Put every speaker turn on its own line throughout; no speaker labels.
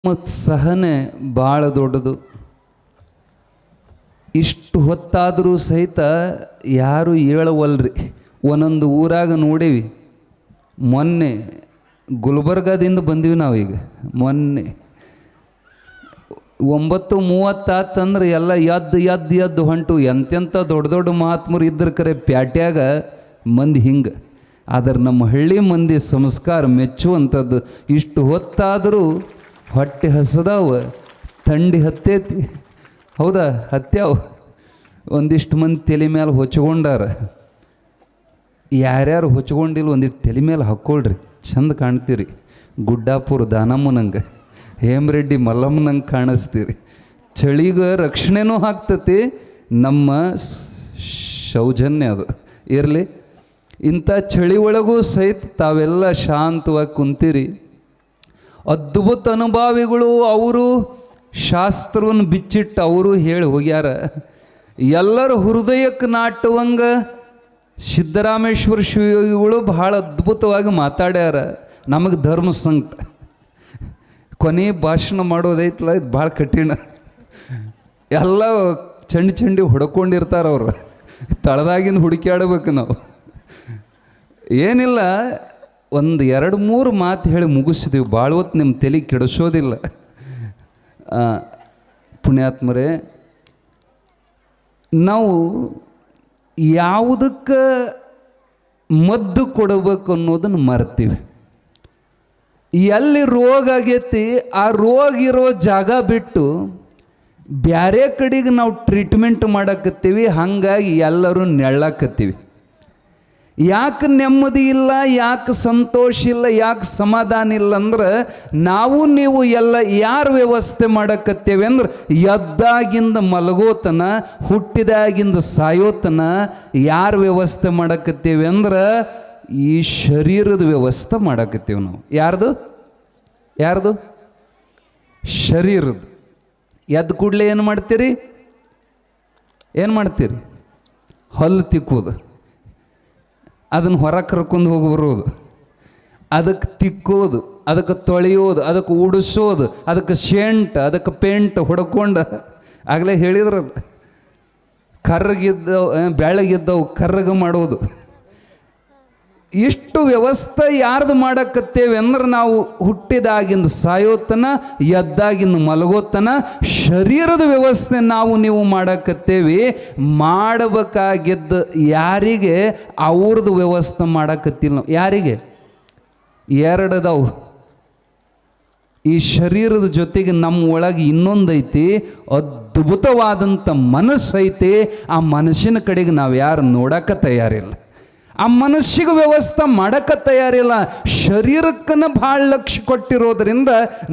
ಮತ್ತು ಸಹನೆ ಭಾಳ ದೊಡ್ಡದು. ಇಷ್ಟು ಹೊತ್ತಾದರೂ ಸಹಿತ ಯಾರು ಹೇಳವಲ್ರಿ. ಒಂದೊಂದು ಊರಾಗ ನೋಡೀವಿ. ಮೊನ್ನೆ ಗುಲ್ಬರ್ಗಾದಿಂದ ಬಂದ್ವಿ ನಾವೀಗ. ಮೊನ್ನೆ 9:30 ಎಲ್ಲ ಎದ್ದು ಹೊಂಟು. ಎಂತೆಂಥ ದೊಡ್ಡ ದೊಡ್ಡ ಮಹಾತ್ಮರು ಇದ್ರ ಕರೆ ಪ್ಯಾಟ್ಯಾಗ ಮಂದಿ ಹಿಂಗೆ. ಆದರೆ ನಮ್ಮ ಹಳ್ಳಿ ಮಂದಿ ಸಂಸ್ಕಾರ ಮೆಚ್ಚುವಂಥದ್ದು. ಇಷ್ಟು ಹೊತ್ತಾದರೂ ಹೊಟ್ಟೆ ಹಸದಾವ, ಥಂಡಿ ಹತ್ತೈತಿ. ಹೌದಾ? ಹತ್ಯಾವ. ಒಂದಿಷ್ಟು ಮಂದಿ ತಲೆ ಮೇಲೆ ಹೊಚ್ಕೊಂಡಾರ. ಯಾರ್ಯಾರು ಹೊಚ್ಕೊಂಡಿಲ್ಲ ಒಂದಿಷ್ಟು ತಲೆ ಮೇಲೆ ಹಾಕ್ಕೊಳ್ರಿ, ಚಂದ ಕಾಣ್ತೀರಿ. ಗುಡ್ಡಾಪುರ ದಾನಮ್ಮನಂಗೆ, ಹೇಮರೆಡ್ಡಿ ಮಲ್ಲಮ್ಮನಂಗೆ ಕಾಣಿಸ್ತೀರಿ. ಚಳಿಗೆ ರಕ್ಷಣೆನೂ ಆಗ್ತತಿ. ನಮ್ಮ ಸೌಜನ್ಯ ಅದು ಇರಲಿ. ಇಂಥ ಚಳಿ ಒಳಗೂ ಸಹಿತ ತಾವೆಲ್ಲ ಶಾಂತವಾಗಿ ಕುಂತೀರಿ. ಅದ್ಭುತ ಅನುಭಾವಿಗಳು. ಅವರು ಶಾಸ್ತ್ರವನ್ನು ಬಿಚ್ಚಿಟ್ಟು ಅವರು ಹೇಳಿ ಹೋಗ್ಯಾರ. ಎಲ್ಲರ ಹೃದಯಕ್ಕೆ ನಾಟುವಂಗ ಸಿದ್ದರಾಮೇಶ್ವರ ಶಿವಯೋಗಿಗಳು ಭಾಳ ಅದ್ಭುತವಾಗಿ ಮಾತಾಡ್ಯಾರ. ನಮಗೆ ಧರ್ಮ ಸಂಕಟ. ಕೊನೆ ಭಾಷಣ ಮಾಡೋದೈತಲ್ಲ, ಇದು ಭಾಳ ಕಠಿಣ. ಎಲ್ಲ ಚಂಡಿ ಹೊಡ್ಕೊಂಡಿರ್ತಾರೆ ಅವರು. ತಳದಾಗಿಂದ ಹುಡುಕ್ಯಾಡಬೇಕು ನಾವು. ಏನಿಲ್ಲ, 1-2-3 ಮಾತು ಹೇಳಿ ಮುಗಿಸಿದೀವಿ. ಭಾಳ ಹೊತ್ತು ನಿಮ್ಮ ತಲೆ ಕೆಡಿಸೋದಿಲ್ಲ. ಪುಣ್ಯಾತ್ಮರೇ, ನಾವು ಯಾವುದಕ್ಕೆ ಮದ್ದು ಕೊಡಬೇಕು ಅನ್ನೋದನ್ನು ಮರ್ತೀವಿ. ಎಲ್ಲಿ ರೋಗ ಆಗೈತಿ ಆ ರೋಗ ಇರೋ ಜಾಗ ಬಿಟ್ಟು ಬೇರೆ ಕಡೆಗೆ ನಾವು ಟ್ರೀಟ್ಮೆಂಟ್ ಮಾಡಕತ್ತೀವಿ. ಹಾಗಾಗಿ ಎಲ್ಲರೂ ನೆಳ್ಳಾಕತ್ತೀವಿ. ಯಾಕೆ ನೆಮ್ಮದಿ ಇಲ್ಲ, ಯಾಕೆ ಸಂತೋಷ ಇಲ್ಲ, ಯಾಕೆ ಸಮಾಧಾನ ಇಲ್ಲ ಅಂದ್ರೆ ನಾವು ನೀವು ಎಲ್ಲ ಯಾರು ವ್ಯವಸ್ಥೆ ಮಾಡಕತ್ತೇವೆ ಅಂದ್ರೆ ಎದ್ದಾಗಿಂದ ಮಲಗೋತನ, ಹುಟ್ಟಿದಾಗಿಂದ ಸಾಯೋತನ ಯಾರು ವ್ಯವಸ್ಥೆ ಮಾಡಕತ್ತೇವೆ ಅಂದ್ರೆ ಈ ಶರೀರದ ವ್ಯವಸ್ಥೆ ಮಾಡಕತ್ತೀವಿ ನಾವು. ಯಾರ್ದು? ಶರೀರದ್ದು. ಎದ್ದು ಕೂಡಲೇ ಏನು ಮಾಡ್ತೀರಿ? ಹಲ್ಲು ತಿಕ್ಕೋದು, ಅದನ್ನು ಹೊರಗೆ ಕರ್ಕೊಂಡು ಹೋಗಿ ಬರೋದು, ಅದಕ್ಕೆ ತಿಕ್ಕೋದು, ಅದಕ್ಕೆ ತೊಳೆಯೋದು, ಅದಕ್ಕೆ ಉಡಿಸೋದು, ಅದಕ್ಕೆ ಶೆಂಟ್, ಅದಕ್ಕೆ ಪೇಂಟ್ ಹೊಡ್ಕೊಂಡು. ಆಗಲೇ ಹೇಳಿದ್ರಲ್ಲ, ಬೆಳಗಿದ್ದವು ಕರ್ರಗೆ ಮಾಡೋದು. ಇಷ್ಟು ವ್ಯವಸ್ಥೆ ಯಾರ್ದು ಮಾಡಕತ್ತೇವೆ ಅಂದ್ರೆ ನಾವು ಹುಟ್ಟಿದಾಗಿಂದ ಸಾಯೋತನ, ಎದ್ದಾಗಿಂದ ಮಲಗೋತನ ಶರೀರದ ವ್ಯವಸ್ಥೆ ನಾವು ನೀವು ಮಾಡಕತ್ತೇವೆ. ಮಾಡಬೇಕಾಗಿದ್ದ ಯಾರಿಗೆ ಅವ್ರದ್ದು ವ್ಯವಸ್ಥೆ ಮಾಡಕತ್ತಿಲ್ಲ ನಾವು. ಯಾರಿಗೆ? 2 ಅದಾವು. ಈ ಶರೀರದ ಜೊತೆಗೆ ನಮ್ಮ ಒಳಗೆ ಇನ್ನೊಂದೈತಿ, ಅದ್ಭುತವಾದಂಥ ಮನಸ್ಸೈತಿ. ಆ ಮನಸ್ಸಿನ ಕಡೆಗೆ ನಾವು ಯಾರು ನೋಡಕ್ಕೆ ತಯಾರಿಲ್ಲ. ಆ ಮನಸ್ಸಿಗೆ ವ್ಯವಸ್ಥೆ ಮಾಡಕ್ಕೆ ತಯಾರಿಲ್ಲ. ಶರೀರಕ್ಕನ ಭಾಳ ಲಕ್ಷ್ಯ ಕೊಟ್ಟಿರೋದ್ರಿಂದ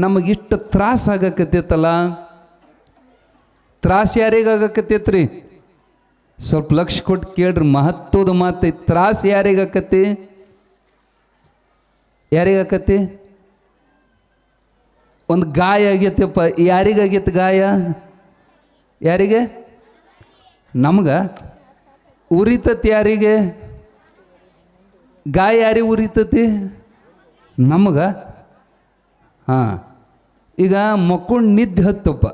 ನಮಗಿಷ್ಟು ತ್ರಾಸ ಆಗಕತ್ತೈತಲ್ಲ. ತ್ರಾಸ ಯಾರಿಗಾಗಕತ್ತೈತ್ರಿ? ಸ್ವಲ್ಪ ಲಕ್ಷ್ಯ ಕೊಟ್ಟು ಕೇಳ್ರಿ. ಮಹತ್ವದ ಮಾತು. ತ್ರಾಸ ಯಾರಿಗಾಕತಿ? ಒಂದು ಗಾಯ ಆಗೈತಪ್ಪ. ಯಾರಿಗಾಗೈತೆ ಗಾಯ? ಯಾರಿಗೆ? ನಮ್ಗೆ ಉರಿತತಿ. ಯಾರಿಗೆ ಗಾಯ? ಯಾರಿಗೆ ಉರಿತತಿ? ನಮಗೆ. ಹಾಂ, ಈಗ ಮಕ್ಕೊಂಡು ನಿದ್ದೆ ಹತ್ತಪ್ಪ,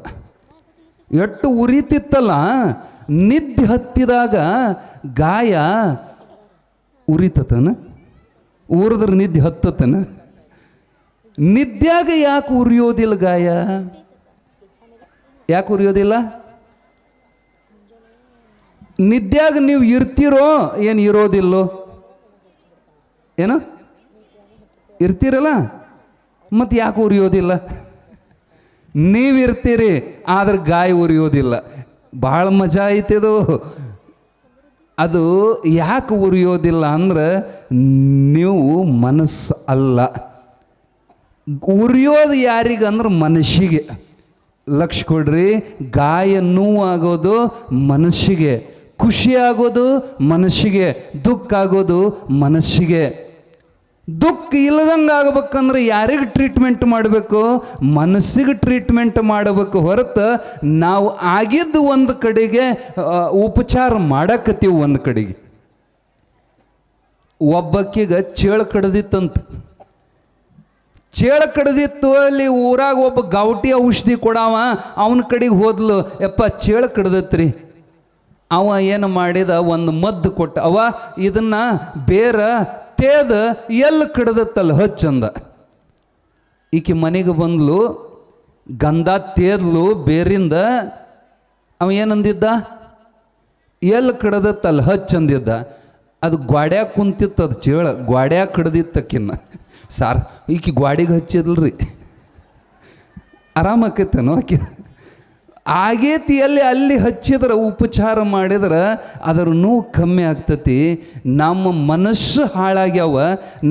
ಎಷ್ಟು ಉರಿತಿತ್ತಲ್ಲ. ನಿದ್ದೆ ಹತ್ತಿದಾಗ ಗಾಯ ಉರಿತತನ? ಉರಿದ್ರೆ ನಿದ್ದೆ ಹತ್ತತನ? ನಿದ್ದ್ಯಾಗ ಯಾಕೆ ಉರಿಯೋದಿಲ್ಲ ಗಾಯ? ಯಾಕೆ ಉರಿಯೋದಿಲ್ಲ? ನಿದ್ದ್ಯಾಗ ನೀವು ಇರ್ತೀರೋ ಏನು ಇರೋದಿಲ್ಲೋ? ಏನು ಇರ್ತೀರಲ್ಲ, ಮತ್ತು ಯಾಕೆ ಉರಿಯೋದಿಲ್ಲ? ನೀವಿರ್ತೀರಿ, ಆದ್ರೆ ಗಾಯ ಉರಿಯೋದಿಲ್ಲ. ಭಾಳ ಮಜಾ ಐತಿದು. ಅದು ಯಾಕೆ ಉರಿಯೋದಿಲ್ಲ ಅಂದ್ರೆ ನೀವು ಮನಸ್ಸು ಅಲ್ಲ. ಉರಿಯೋದು ಯಾರಿಗಂದ್ರೆ ಮನಸ್ಸಿಗೆ. ಲಕ್ಷ್ಯ ಕೊಡ್ರಿ. ಗಾಯ ನೋವಾಗೋದು ಮನಸ್ಸಿಗೆ, ಖುಷಿ ಆಗೋದು ಮನಸ್ಸಿಗೆ, ದುಃಖ ಆಗೋದು ಮನಸ್ಸಿಗೆ. ದುಃಖ ಇಲ್ಲದಂಗೆ ಆಗ್ಬೇಕಂದ್ರೆ ಯಾರಿಗೆ ಟ್ರೀಟ್ಮೆಂಟ್ ಮಾಡಬೇಕು? ಮನಸ್ಸಿಗೆ ಟ್ರೀಟ್ಮೆಂಟ್ ಮಾಡಬೇಕು ಹೊರತು ನಾವು ಆಗಿದ್ದು ಒಂದು ಕಡೆಗೆ ಉಪಚಾರ ಮಾಡಕತ್ತೀವಿ ಒಂದು ಕಡೆಗೆ. ಒಬ್ಬಕ್ಕಿಗೆ ಚೇಳು ಕಡ್ದಿತ್ತಂತ. ಚೇಳ ಕಡ್ದಿತ್ತು. ಅಲ್ಲಿ ಊರಾಗ ಒಬ್ಬ ಗಾವಟಿ ಔಷಧಿ ಕೊಡವ, ಅವನ ಕಡೆಗೆ ಹೋದ್ಲು, ಯಪ್ಪ ಚೇಳ ಕಡ್ದತ್ರಿ. ಅವ ಏನು ಮಾಡಿದ, ಒಂದು ಮದ್ದು ಕೊಟ್ಟ. ಅವ ಇದನ್ನ ಬೇರ ತೇದ ಎಲ್ಲಿ ಕಡ್ದತ್ತಲ್ಲ ಹಚ್ಚಂದ. ಈಕೆ ಮನೆಗೆ ಬಂದ್ಲು, ಗಂಧ ತೇದ್ಲು ಬೇರಿಂದ. ಅವ ಏನಂದಿದ್ದ, ಎಲ್ಲಿ ಕಡ್ದತ್ತಲ್ಲ ಹಚ್ಚಂದಿದ್ದ. ಅದು ಗ್ವಾಡ್ಯಾಗ ಕುಂತಿತ್ತು, ಅದು ಚೇಳ ಗ್ವಾಡ್ಯಾಗ ಕಡ್ದಿತ್ತಕ್ಕಿನ್ನ. ಸಾರ್ ಈಕಿ ಗ್ವಾಡಿಗೆ ಹಚ್ಚಿದ್ಲ್ರಿ, ಆರಾಮಾಕೈತೇನೋ ಆಕೆ ಆಗೇತಿ. ಅಲ್ಲಿ ಹಚ್ಚಿದ್ರೆ, ಉಪಚಾರ ಮಾಡಿದ್ರೆ ಅದರ ನೋವು ಕಮ್ಮಿ ಆಗ್ತತಿ. ನಮ್ಮ ಮನಸ್ಸು ಹಾಳಾಗ್ಯಾವ,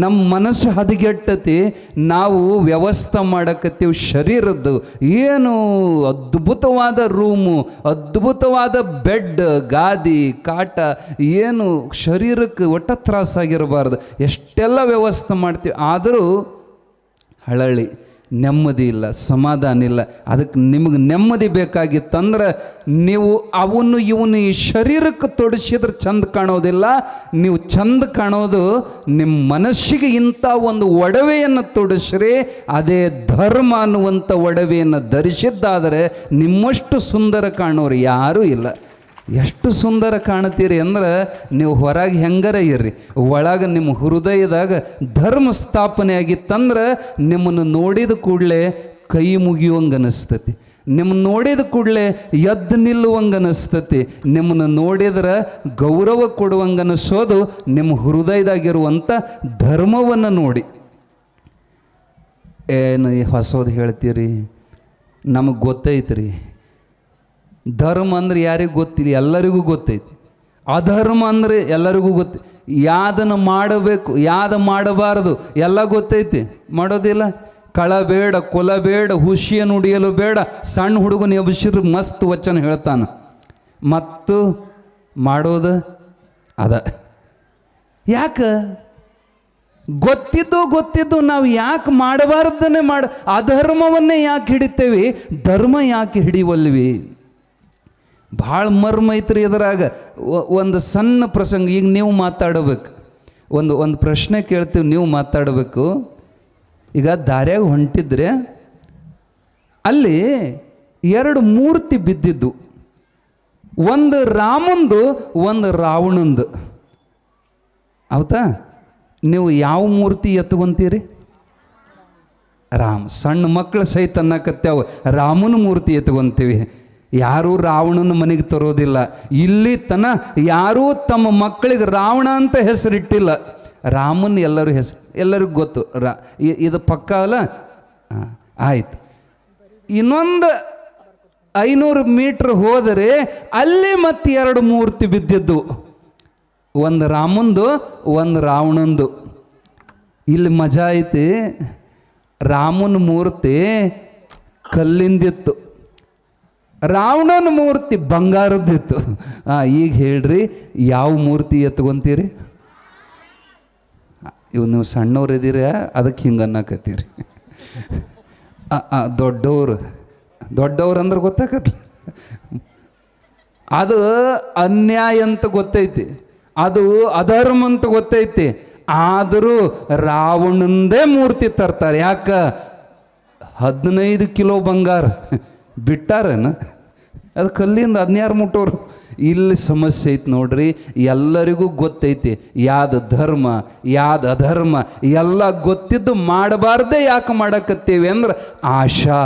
ನಮ್ಮ ಮನಸ್ಸು ಹದಗೆಟ್ಟತಿ. ನಾವು ವ್ಯವಸ್ಥೆ ಮಾಡಕತ್ತೀವಿ ಶರೀರದ್ದು. ಏನು ಅದ್ಭುತವಾದ ರೂಮು, ಅದ್ಭುತವಾದ ಬೆಡ್, ಗಾದಿ, ಕಾಟ, ಏನು ಶರೀರಕ್ಕೆ ಒಟ್ಟ ತ್ರಾಸಾಗಿರಬಾರ್ದು. ಎಷ್ಟೆಲ್ಲ ವ್ಯವಸ್ಥೆ ಮಾಡ್ತೀವಿ, ಆದರೂ ಹಳಳಿ ನೆಮ್ಮದಿ ಇಲ್ಲ, ಸಮಾಧಾನ ಇಲ್ಲ. ಅದಕ್ಕೆ ನಿಮಗೆ ನೆಮ್ಮದಿ ಬೇಕಾಗಿತ್ತಂದ್ರೆ ನೀವು ಇವನು ಈ ಶರೀರಕ್ಕೆ ತೊಡಸಿದ್ರೆ ಚಂದ ಕಾಣೋದಿಲ್ಲ. ನೀವು ಚಂದ ಕಾಣೋದು ನಿಮ್ಮ ಮನಸ್ಸಿಗೆ ಇಂಥ ಒಂದು ಒಡವೆಯನ್ನು ತೊಡಸ್ರಿ. ಅದೇ ಧರ್ಮ ಅನ್ನುವಂಥ ಒಡವೆಯನ್ನು ಧರಿಸಿದ್ದಾದರೆ ನಿಮ್ಮಷ್ಟು ಸುಂದರ ಕಾಣೋರು ಯಾರೂ ಇಲ್ಲ. ಎಷ್ಟು ಸುಂದರ ಕಾಣ್ತೀರಿ ಅಂದ್ರೆ ನೀವು ಹೊರಗೆ ಹೆಂಗಾರ ಇರ್ರಿ, ಒಳಗೆ ನಿಮ್ಮ ಹೃದಯದಾಗ ಧರ್ಮ ಸ್ಥಾಪನೆ ಆಗಿತ್ತಂದ್ರೆ ನಿಮ್ಮನ್ನು ನೋಡಿದ ಕೂಡಲೇ ಕೈ ಮುಗಿಯುವಂಗೆ ಅನಿಸ್ತತಿ. ನಿಮ್ಮನ್ನು ನೋಡಿದ ಕೂಡಲೇ ಎದ್ದು ನಿಲ್ಲುವಂಗೆ ಅನಿಸ್ತತಿ. ನಿಮ್ಮನ್ನು ನೋಡಿದ್ರೆ ಗೌರವ ಕೊಡುವಂಗೆ ಅನಿಸೋದು ನಿಮ್ಮ ಹೃದಯದಾಗಿರುವಂಥ ಧರ್ಮವನ್ನು ನೋಡಿ. ಏನು ಹೊಸದು ಹೇಳ್ತೀರಿ, ನಮಗೆ ಗೊತ್ತೈತ್ರಿ. ಧರ್ಮ ಅಂದ್ರೆ ಯಾರಿಗೂ ಗೊತ್ತಿಲ್ಲ, ಎಲ್ಲರಿಗೂ ಗೊತ್ತೈತಿ. ಅಧರ್ಮ ಅಂದರೆ ಎಲ್ಲರಿಗೂ ಗೊತ್ತು. ಯಾದನ್ನು ಮಾಡಬೇಕು, ಯಾವ್ದು ಮಾಡಬಾರದು ಎಲ್ಲ ಗೊತ್ತೈತಿ, ಮಾಡೋದಿಲ್ಲ. ಕಳಬೇಡ, ಕೊಲಬೇಡ, ಹುಷಿಯನ್ನು ಉಡಿಯಲು ಬೇಡ. ಸಣ್ಣ ಹುಡುಗನ ಎಬ್ಸಿರು ಮಸ್ತ್ ವಚನ ಹೇಳ್ತಾನೆ, ಮತ್ತು ಮಾಡೋದು ಅದ. ಯಾಕೆ ಗೊತ್ತಿದ್ದು ನಾವು ಯಾಕೆ ಮಾಡಬಾರ್ದನ್ನೇ ಅಧರ್ಮವನ್ನೇ ಯಾಕೆ ಹಿಡಿತೇವೆ, ಧರ್ಮ ಯಾಕೆ ಹಿಡಿವಲ್ವಿ? ಭಾಳ ಮರ್ಮ ಐತ್ರಿ ಇದರಾಗ. ಒಂದು ಸಣ್ಣ ಪ್ರಸಂಗ, ಈಗ ನೀವು ಮಾತಾಡಬೇಕು, ಒಂದು ಪ್ರಶ್ನೆ ಕೇಳ್ತೀವಿ, ನೀವು ಮಾತಾಡಬೇಕು. ಈಗ ದಾರ್ಯಾಗ ಹೊಂಟಿದ್ರೆ ಅಲ್ಲಿ 2 ಮೂರ್ತಿ ಬಿದ್ದಿದ್ದು, ಒಂದು ರಾಮಂದು, ಒಂದು ರಾವಣಂದು. ಹೌದಾ? ನೀವು ಯಾವ ಮೂರ್ತಿ ಎತ್ಕೊಂತೀರಿ? ರಾಮ. ಸಣ್ಣ ಮಕ್ಕಳು ಸಹಿತ ಅನ್ನಕತ್ಯಾವ ರಾಮನ ಮೂರ್ತಿ ಎತ್ಕೊಂತೀವಿ. ಯಾರೂ ರಾವಣನ ಮನೆಗೆ ತರೋದಿಲ್ಲ. ಇಲ್ಲಿ ತನ ಯಾರೂ ತಮ್ಮ ಮಕ್ಕಳಿಗೆ ರಾವಣ ಅಂತ ಹೆಸರಿಟ್ಟಿಲ್ಲ. ರಾಮನ್ ಎಲ್ಲರಿಗೂ ಗೊತ್ತು. ಇದು ಪಕ್ಕ ಅಲ್ಲ? ಆಯ್ತು. ಇನ್ನೊಂದು 500 ಮೀಟ್ರ್ ಹೋದರೆ ಅಲ್ಲಿ ಮತ್ತೆ 2 ಮೂರ್ತಿ ಬಿದ್ದಿದ್ದು, ಒಂದು ರಾಮಂದು, ಒಂದು ರಾವಣಂದು. ಇಲ್ಲಿ ಮಜಾ ಐತಿ. ರಾಮನ ಮೂರ್ತಿ ಕಲ್ಲಿಂದಿತ್ತು, ರಾವಣನ ಮೂರ್ತಿ ಬಂಗಾರದ್ದಿತ್ತು. ಈಗ ಹೇಳ್ರಿ, ಯಾವ ಮೂರ್ತಿ ಎತ್ಕೊಂತೀರಿ? ಇವು ನೀವು ಸಣ್ಣವ್ರು ಇದ್ದೀರ, ಅದಕ್ಕೆ ಹಿಂಗೆ ಅನ್ನಕತ್ತೀರಿ. ದೊಡ್ಡವ್ರು ಅಂದ್ರೆ ಗೊತ್ತಾಗತ್ತ. ಅದು ಅನ್ಯಾಯ ಅಂತ ಗೊತ್ತೈತಿ, ಅದು ಅಧರ್ಮ ಅಂತ ಗೊತ್ತೈತಿ. ಆದರೂ ರಾವಣಂದೇ ಮೂರ್ತಿ ತರ್ತಾರೆ. ಯಾಕೆ? 15 ಕಿಲೋ ಬಂಗಾರ ಬಿಟ್ಟಾರೇನ? ಅದು ಕಲ್ಲಿಂದ 16 ಮುಟ್ಟೋರು. ಇಲ್ಲಿ ಸಮಸ್ಯೆ ಐತಿ ನೋಡ್ರಿ. ಎಲ್ಲರಿಗೂ ಗೊತ್ತೈತಿ ಯಾವ್ದು ಧರ್ಮ ಯಾವ್ದು ಅಧರ್ಮ ಎಲ್ಲ ಗೊತ್ತಿದ್ದು ಮಾಡಬಾರ್ದೇ ಯಾಕೆ ಮಾಡಕತ್ತೀವಿ ಅಂದ್ರೆ ಆಶಾ.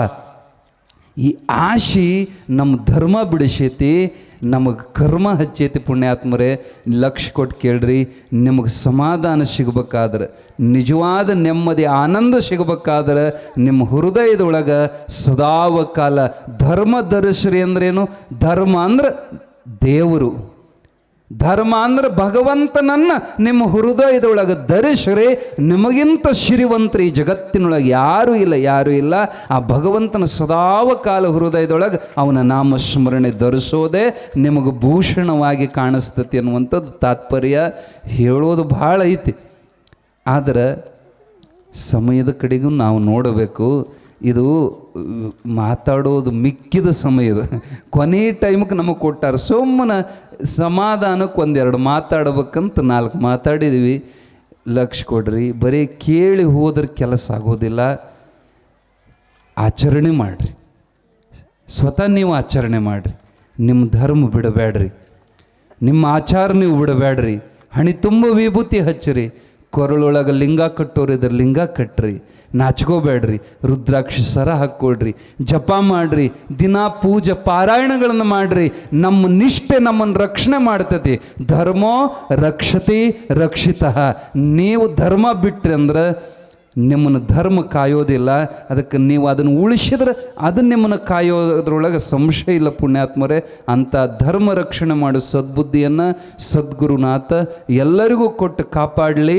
ಈ ಆಶಿ ನಮ್ಮ ಧರ್ಮ ಬಿಡಿಸೈತಿ, ನಮಗೆ ಕರ್ಮ ಹಚ್ಚೈತಿ. ಪುಣ್ಯಾತ್ಮರೇ, ಲಕ್ಷ್ಯ ಕೊಟ್ಟು ಕೇಳ್ರಿ. ನಿಮಗೆ ಸಮಾಧಾನ ಸಿಗಬೇಕಾದ್ರೆ, ನಿಜವಾದ ನೆಮ್ಮದಿ ಆನಂದ ಸಿಗಬೇಕಾದ್ರೆ ನಿಮ್ಮ ಹೃದಯದೊಳಗೆ ಸದಾವಕಾಲ ಧರ್ಮ ಧರಿಸ್ರಿ. ಅಂದ್ರೇನು? ಧರ್ಮ ಅಂದ್ರೆ ದೇವರು, ಧರ್ಮ ಅಂದ್ರೆ ಭಗವಂತನನ್ನು ನಿಮ್ಮ ಹೃದಯದೊಳಗೆ ಧರಿಸ್ರಿ. ನಿಮಗಿಂತ ಶ್ರೀವಂತರು ಈ ಜಗತ್ತಿನೊಳಗೆ ಯಾರೂ ಇಲ್ಲ. ಆ ಭಗವಂತನ ಸದಾವಕಾಲ ಹೃದಯದೊಳಗೆ ಅವನ ನಾಮಸ್ಮರಣೆ ಧರಿಸೋದೇ ನಿಮಗೆ ಭೂಷಣವಾಗಿ ಕಾಣಿಸ್ತತಿ ಅನ್ನುವಂಥದ್ದು ತಾತ್ಪರ್ಯ. ಹೇಳೋದು ಭಾಳ ಐತಿ, ಆದರೆ ಸಮಯದ ಕಡೆಗೂ ನಾವು ನೋಡಬೇಕು. ಇದು ಮಾತಾಡೋದು ಮಿಕ್ಕಿದ ಸಮಯದ ಕೊನೆ ಟೈಮ್ಗೆ ನಮಗೆ ಕೊಟ್ಟಾರೆ. ಸುಮ್ಮನೆ ಸಮಾಧಾನಕ್ಕೆ 1-2 ಮಾತಾಡ್ಬೇಕಂತ 4 ಮಾತಾಡಿದ್ವಿ. ಲಕ್ಷ್ಯ ಕೊಡ್ರಿ. ಬರೀ ಕೇಳಿ ಹೋದ್ರೆ ಕೆಲಸ ಆಗೋದಿಲ್ಲ. ಆಚರಣೆ ಮಾಡಿರಿ. ಸ್ವತಃ ನೀವು ಆಚರಣೆ ಮಾಡಿರಿ. ನಿಮ್ಮ ಧರ್ಮ ಬಿಡಬೇಡ್ರಿ, ನಿಮ್ಮ ಆಚಾರ ನೀವು ಬಿಡಬೇಡ್ರಿ. ಹಣಿ ತುಂಬ ವಿಭೂತಿ ಹಚ್ಚಿರಿ. ಕೊರಳೊಳಗೆ ಲಿಂಗ ಕಟ್ಟೋರಿದ್ರೆ ಲಿಂಗ ಕಟ್ಟ್ರಿ. ನಾಚ್ಕೋಬೇಡ್ರಿ. ರುದ್ರಾಕ್ಷಿ ಸರ ಹಾಕ್ಕೊಳ್ರಿ. ಜಪ ಮಾಡಿರಿ. ದಿನ ಪೂಜೆ ಪಾರಾಯಣಗಳನ್ನು ಮಾಡಿರಿ. ನಮ್ಮ ನಿಷ್ಠೆ ನಮ್ಮನ್ನು ರಕ್ಷಣೆ ಮಾಡ್ತತಿ. ಧರ್ಮೋ ರಕ್ಷತಿ ರಕ್ಷಿತಃ. ನೀವು ಧರ್ಮ ಬಿಟ್ರಿ ಅಂದ್ರೆ ನಿಮ್ಮನ್ನು ಧರ್ಮ ಕಾಯೋದಿಲ್ಲ. ಅದಕ್ಕೆ ನೀವು ಅದನ್ನು ಉಳಿಸಿದ್ರೆ ಅದು ನಿಮ್ಮನ್ನು ಕಾಯೋದ್ರೊಳಗೆ ಸಂಶಯ ಇಲ್ಲ ಪುಣ್ಯಾತ್ಮರೇ. ಅಂಥ ಧರ್ಮ ರಕ್ಷಣೆ ಮಾಡೋ ಸದ್ಬುದ್ಧಿಯನ್ನು ಸದ್ಗುರುನಾಥ ಎಲ್ಲರಿಗೂ ಕೊಟ್ಟು ಕಾಪಾಡಲಿ,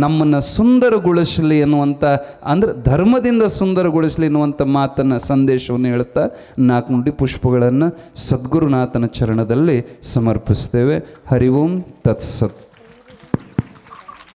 ನಮ್ಮನ್ನು ಸುಂದರಗೊಳಿಸಲಿ ಎನ್ನುವಂಥ, ಅಂದರೆ ಧರ್ಮದಿಂದ ಸುಂದರಗೊಳಿಸಲಿ ಎನ್ನುವಂಥ ಮಾತನ್ನು ಸಂದೇಶವನ್ನು ಹೇಳ್ತಾ 4 ನುಡಿ ಪುಷ್ಪಗಳನ್ನು ಸದ್ಗುರುನಾಥನ ಚರಣದಲ್ಲಿ ಸಮರ್ಪಿಸ್ತೇವೆ. ಹರಿ ಓಂ ತತ್ಸತ್.